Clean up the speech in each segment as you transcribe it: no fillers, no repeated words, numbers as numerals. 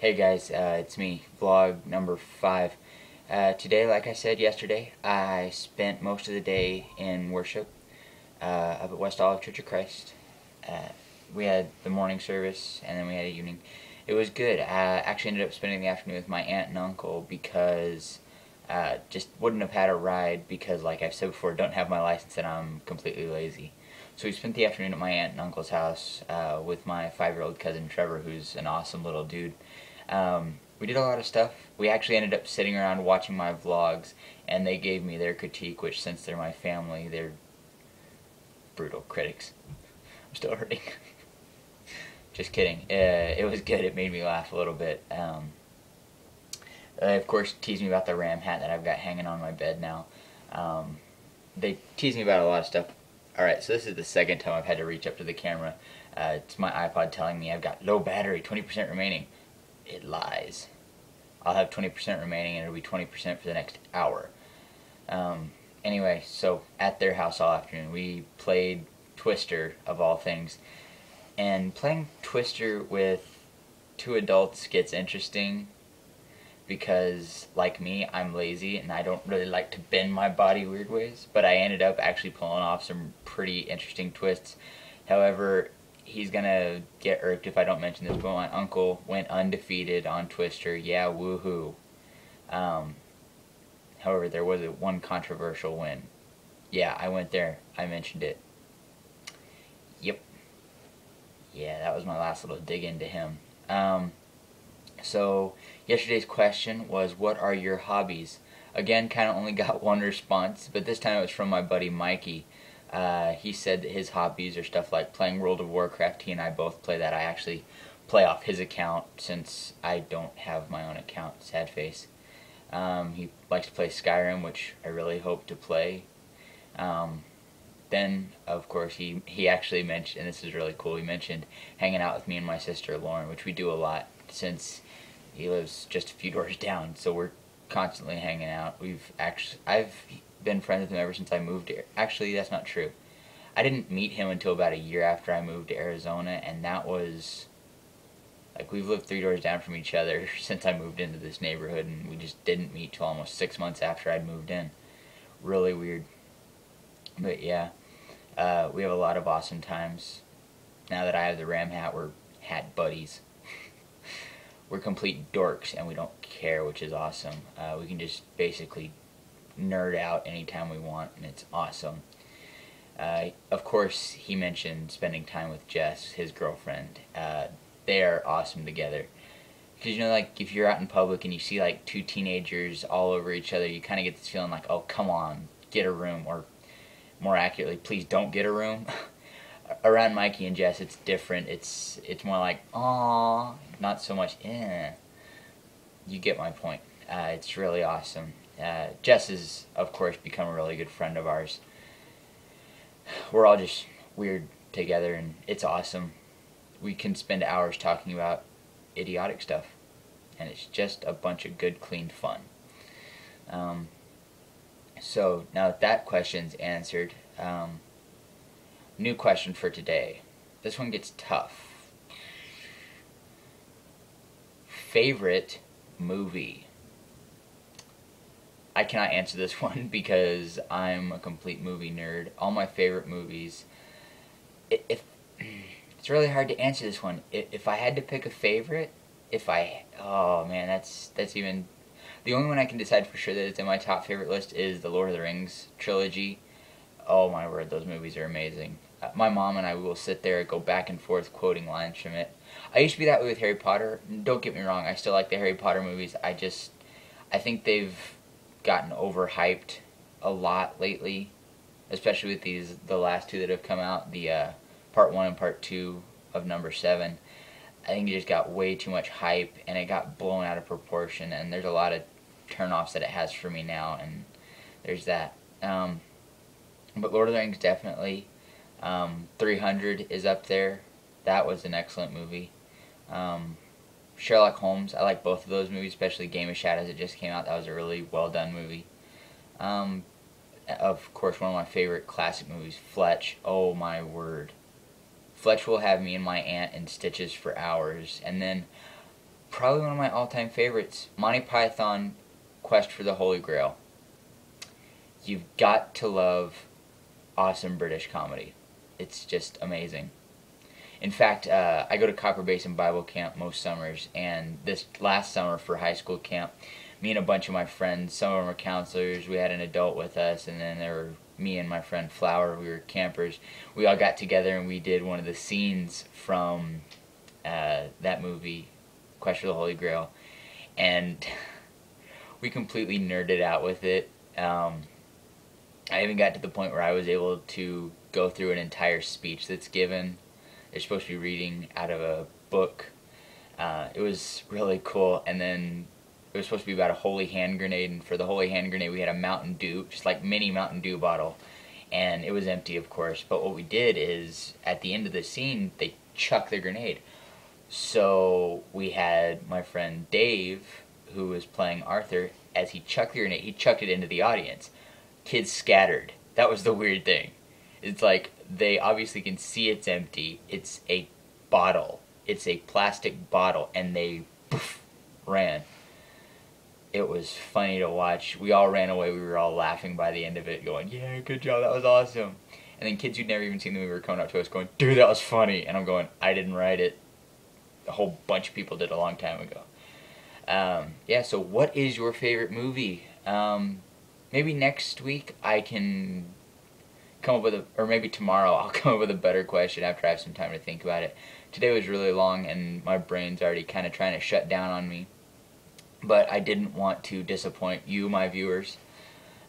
Hey guys, it's me, vlog number 5. Today, like I said yesterday, I spent most of the day in worship up at West Olive Church of Christ. We had the morning service and then we had an evening. It was good. I actually ended up spending the afternoon with my aunt and uncle because just wouldn't have had a ride because, like I've said before, don't have my license and I'm completely lazy. So we spent the afternoon at my aunt and uncle's house with my 5-year-old cousin Trevor, who's an awesome little dude. We did a lot of stuff. We actually ended up sitting around watching my vlogs, and they gave me their critique, which, since they're my family, they're brutal critics. I'm still hurting. Just kidding. It was good. It made me laugh a little bit. They, of course, teased me about the Ram hat that I've got hanging on my bed now. They teased me about a lot of stuff. Alright, so this is the second time I've had to reach up to the camera. It's my iPod telling me I've got low battery, 20% remaining. It lies. I'll have 20% remaining and it'll be 20% for the next hour. Anyway, so at their house all afternoon, we played Twister, of all things. And playing Twister with two adults gets interesting because, like me, I'm lazy and I don't really like to bend my body weird ways. But I ended up actually pulling off some pretty interesting twists. However, he's gonna get irked if I don't mention this, but my uncle went undefeated on Twister. Yeah, woohoo. However, there was one controversial win. Yeah, I went there. I mentioned it. Yep. Yeah, that was my last little dig into him. So, yesterday's question was, what are your hobbies? Again, kind of only got one response, but this time it was from my buddy Mikey. He said that his hobbies are stuff like playing World of Warcraft. He and I both play that. I actually play off his account since I don't have my own account, sad face. He likes to play Skyrim, which I really hope to play. Then, of course, he actually mentioned, and this is really cool, he mentioned hanging out with me and my sister Lauren, which we do a lot since he lives just a few doors down, so we're constantly hanging out. I've been friends with him ever since I moved here. Actually, that's not true. I didn't meet him until about a year after I moved to Arizona, and that was, like, we've lived 3 doors down from each other since I moved into this neighborhood, and we just didn't meet till almost 6 months after I'd moved in. Really weird. But yeah, we have a lot of awesome times. Now that I have the Ram hat, we're hat buddies. We're complete dorks, and we don't care, which is awesome. We can just basically nerd out anytime we want, and it's awesome. Of course, he mentioned spending time with Jess, his girlfriend. They are awesome together. Because, you know, like, if you're out in public and you see, like, 2 teenagers all over each other, you kind of get this feeling like, oh, come on, get a room, or more accurately, please don't get a room. Around Mikey and Jess, it's different. It's more like, aww, not so much, eh. You get my point. It's really awesome. Jess has, of course, become a really good friend of ours. We're all just weird together, and it's awesome. We can spend hours talking about idiotic stuff, and it's just a bunch of good, clean fun. So, now that that question's answered, new question for today. This one gets tough. Favorite movie? I cannot answer this one because I'm a complete movie nerd. All my favorite movies. It's really hard to answer this one. If I had to pick a favorite, oh man, that's even. The only one I can decide for sure that it's in my top favorite list is the Lord of the Rings trilogy. Oh my word, those movies are amazing. My mom and I will sit there and go back and forth quoting lines from it. I used to be that way with Harry Potter. Don't get me wrong, I still like the Harry Potter movies. I think they've gotten overhyped a lot lately, especially with the last 2 that have come out, the part 1 and part 2 of number 7. I think it just got way too much hype and it got blown out of proportion, and there's a lot of turnoffs that it has for me now, and there's that. But Lord of the Rings, definitely. 300 is up there. That was an excellent movie. Sherlock Holmes, I like both of those movies, especially Game of Shadows that just came out. That was a really well done movie. Of course, one of my favorite classic movies, Fletch. Oh my word. Fletch will have me and my aunt in stitches for hours. And then probably one of my all-time favorites, Monty Python, Quest for the Holy Grail. You've got to love awesome British comedy. It's just amazing. In fact, I go to Copper Basin Bible Camp most summers, and this last summer for high school camp, me and a bunch of my friends, some of them were counselors, we had an adult with us, and then there were me and my friend Flower, we were campers. We all got together and we did one of the scenes from that movie, Quest for the Holy Grail, and we completely nerded out with it. I even got to the point where I was able to go through an entire speech that's given. They're supposed to be reading out of a book. It was really cool, and then it was supposed to be about a holy hand grenade, and for the holy hand grenade we had a Mountain Dew, just like mini Mountain Dew bottle, and it was empty of course, but what we did is at the end of the scene they chuck the grenade. So we had my friend Dave, who was playing Arthur, as he chucked the grenade, he chucked it into the audience. Kids scattered. That was the weird thing. It's like they obviously can see it's empty. It's a bottle. It's a plastic bottle, and they poof, ran. It was funny to watch. We all ran away. We were all laughing by the end of it, going, "Yeah, good job. That was awesome." And then kids who'd never even seen the movie were coming up to us going, "Dude, that was funny." And I'm going, "I didn't write it. A whole bunch of people did a long time ago." Yeah, so what is your favorite movie? Maybe next week I can come up with or maybe tomorrow I'll come up with a better question after I have some time to think about it. Today was really long and my brain's already kind of trying to shut down on me. But I didn't want to disappoint you, my viewers,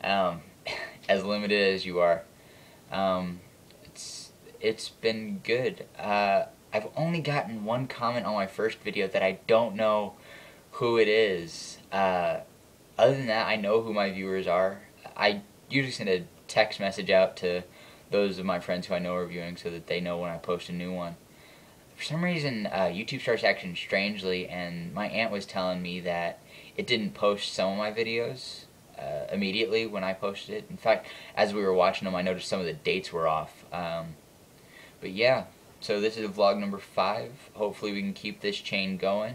as limited as you are. It's been good. I've only gotten one comment on my first video that I don't know who it is. Other than that, I know who my viewers are. I usually send a text message out to those of my friends who I know are viewing so that they know when I post a new one. For some reason, YouTube starts acting strangely, and my aunt was telling me that it didn't post some of my videos immediately when I posted it. In fact, as we were watching them, I noticed some of the dates were off. But yeah, so this is vlog number 5. Hopefully we can keep this chain going.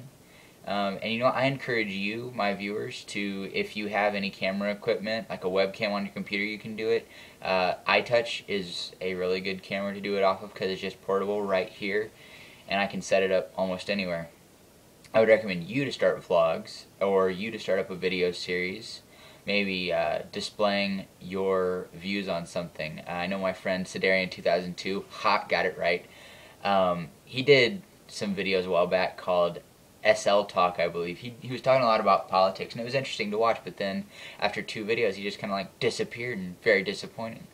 And you know, I encourage you, my viewers, to, if you have any camera equipment, like a webcam on your computer, you can do it. iTouch is a really good camera to do it off of because it's just portable right here, and I can set it up almost anywhere. I would recommend you to start vlogs, or you to start up a video series, maybe displaying your views on something. I know my friend Sidarian2002, got it right. He did some videos a while back called SL Talk, I believe. He was talking a lot about politics, and it was interesting to watch, but then after 2 videos he just kind of like disappeared, and very disappointing.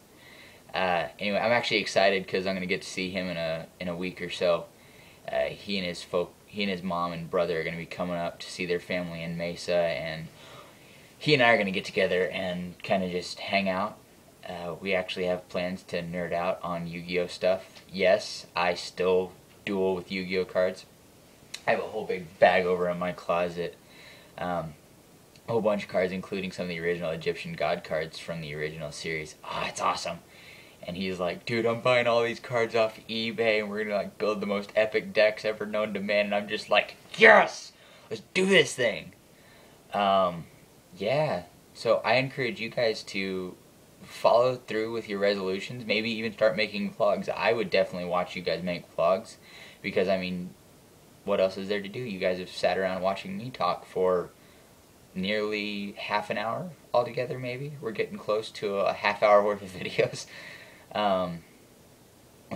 Anyway, I'm actually excited because I'm going to get to see him in a week or so. He and his mom and brother are going to be coming up to see their family in Mesa, and he and I are going to get together and kind of just hang out. We actually have plans to nerd out on Yu-Gi-Oh stuff. Yes, I still duel with Yu-Gi-Oh cards. I have a whole big bag over in my closet. A whole bunch of cards, including some of the original Egyptian god cards from the original series. It's awesome. And he's like, "Dude, I'm buying all these cards off eBay, and we're gonna like build the most epic decks ever known to man." And I'm just like, "Yes! Let's do this thing!" Yeah. So I encourage you guys to follow through with your resolutions. Maybe even start making vlogs. I would definitely watch you guys make vlogs, because I mean, what else is there to do? You guys have sat around watching me talk for nearly half an hour altogether, maybe. We're getting close to a half-hour worth of videos. Well,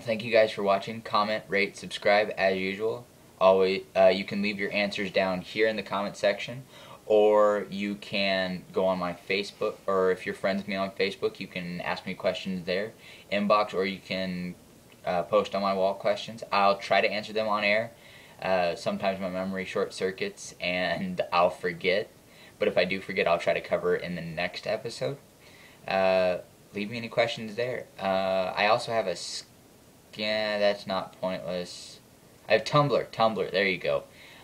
thank you guys for watching. Comment, rate, subscribe as usual. Always, you can leave your answers down here in the comment section, or you can go on my Facebook, or if you're friends with me on Facebook, you can ask me questions there, inbox, or you can post on my wall questions. I'll try to answer them on air. Sometimes my memory short circuits and I'll forget, but if I do forget, I'll try to cover it in the next episode. Leave me any questions there. I also have that's not pointless. I have Tumblr, there you go.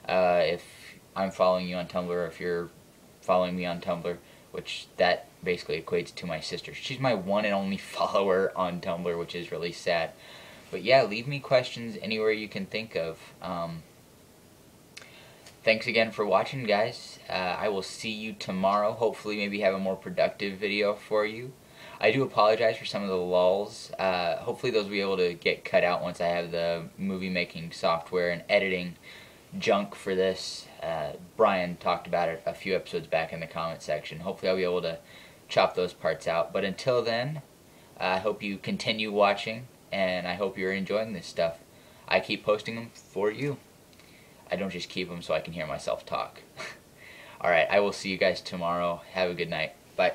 If I'm following you on Tumblr, or if you're following me on Tumblr, which that basically equates to my sister. She's my one and only follower on Tumblr, which is really sad. But yeah, leave me questions anywhere you can think of. thanks again for watching, guys. I will see you tomorrow. Hopefully maybe have a more productive video for you. I do apologize for some of the lulls. Hopefully those will be able to get cut out once I have the movie making software and editing junk for this. Brian talked about it a few episodes back in the comment section. Hopefully I'll be able to chop those parts out. But until then, I hope you continue watching, and I hope you're enjoying this stuff. I keep posting them for you. I don't just keep them so I can hear myself talk. Alright, I will see you guys tomorrow. Have a good night. Bye.